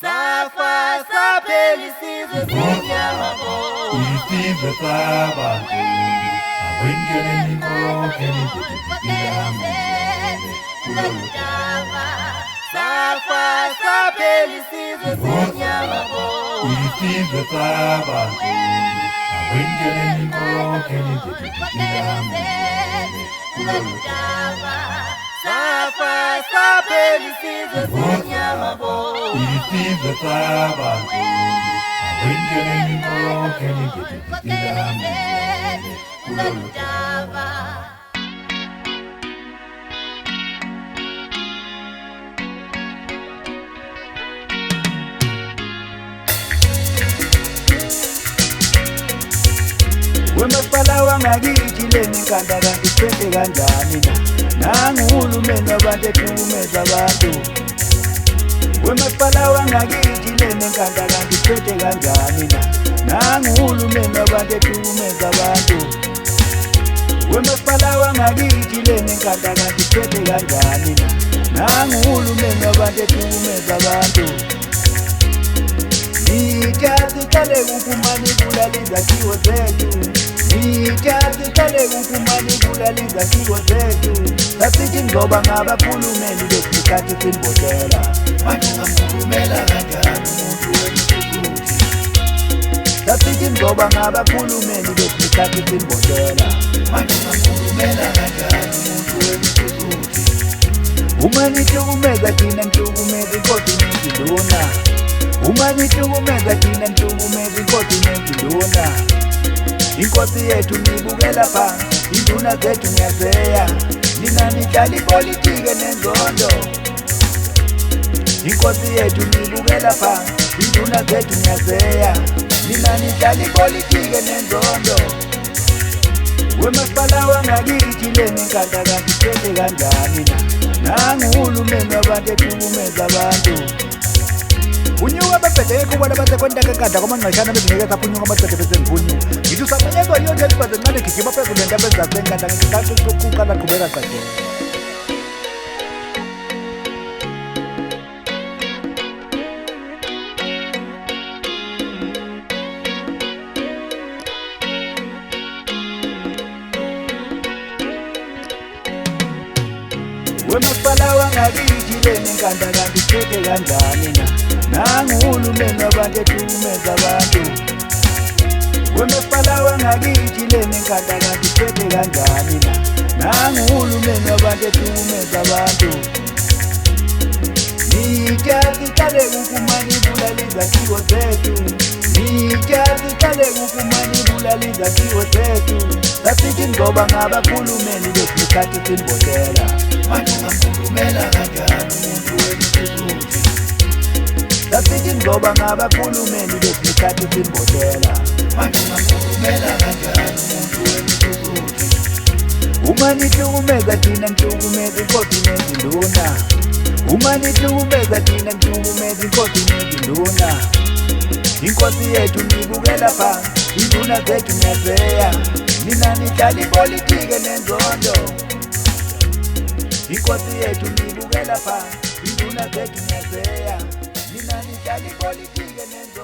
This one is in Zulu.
Safa saphela isizwe senyama Isizwe sabantu awengene konke nididiyami kuloludaba. Safa saphela isizwe senyama Isizwe sabantu awengene konke nididiyami kuloludaba. Safa saphela isizwe senyama Isizwe sabantu awengene konke nididiyami kuloludaba. Wemasipala wangakithi leni nkanda kanti siphethe kanjani na? Nangu uhulumeni wabantu ehlukumeza abantu. Wemasipala wangakithi leni nkanda kanti siphethe kanjani na? Nangu uhulumeni wabantu ehlukumeza abantu. Wemasipala wangakithi leni nkanda kanti siphethe kanjani na? Nangu uhulumeni wabantu ehlukumeza abantu. Siqale ukumanipula izakhiwo zethu. Siqale ukumanipula izakhiwo zethu. Sasithi ngoba ngabakhulumeli besikhathi sinibotela. manje ungamkhulumela kanjani umuntu wemsukuthi Sasithi ngoba ngabakhulumeli besikhathi sinibotela. manje ungamkhulumela kanjani umuntu wemsukuthi Uma nihlukumeza thina nihlukumeza inkosi nezinduna. Uma nihlukumeza thina nihlukumeza inkosi nezinduna. Inkosi yethu nibukela phansi, induna zethu ngiyazeya. Nina nihlala ipolitike nenzondo. Inkosi yethu nibukela phansi, induna zethu ngiyazeya. Nina nihlala ipolitike nenzondo. Wemasipala wangakithi leni nkanda kanti siphethe kanjani na? Nangu uhulumeni wabantu ehlukumeza abantu. Unyuka bebhedeke kubona basekwentaka enkanda kwamangqeshana bezingeke saphunyuka amacede besempunyu. Ngithi usamunyezwa yonke libaze nqane gijima president abenzayo enkanda ngikhathi ukuqala qhubeka qede. Wemasipala wangakithi leni nkanda kanti siphethe kanjani na? Nangu uhulumeni wabantu ehlukumeza abantu. Wemasipala wangakithi leni nkanda kanti siphethe kanjani na? Nangu uhulumeni wabantu ehlukumeza abantu. Siqale ukumanipula izakhiwo zethu. Siqale ukumanipula izakhiwo zethu. Sasithi ngoba ngabakhulumeli besikhathi sinibotela. manje ungamkhulumela kanjani umuntu wemsukuthi Sasithi ngoba ngabakhulumeli besikhathi sinibotela. manje ungamkhulumela kanjani umuntu wemsukuthi Uma nihlukumeza thina nihlukumeza inkosi nezinduna. Uma nihlukumeza thina nihlukumeza inkosi nezinduna. Inkosi yethu nibukela phansi, induna zethu ngiyazeya. Nina nihlala ipolitike nenzondo. Inkosi yethu nibukela phansi, induna zethu ngiyazeya. Nina nihlala ipolitike nenzondo.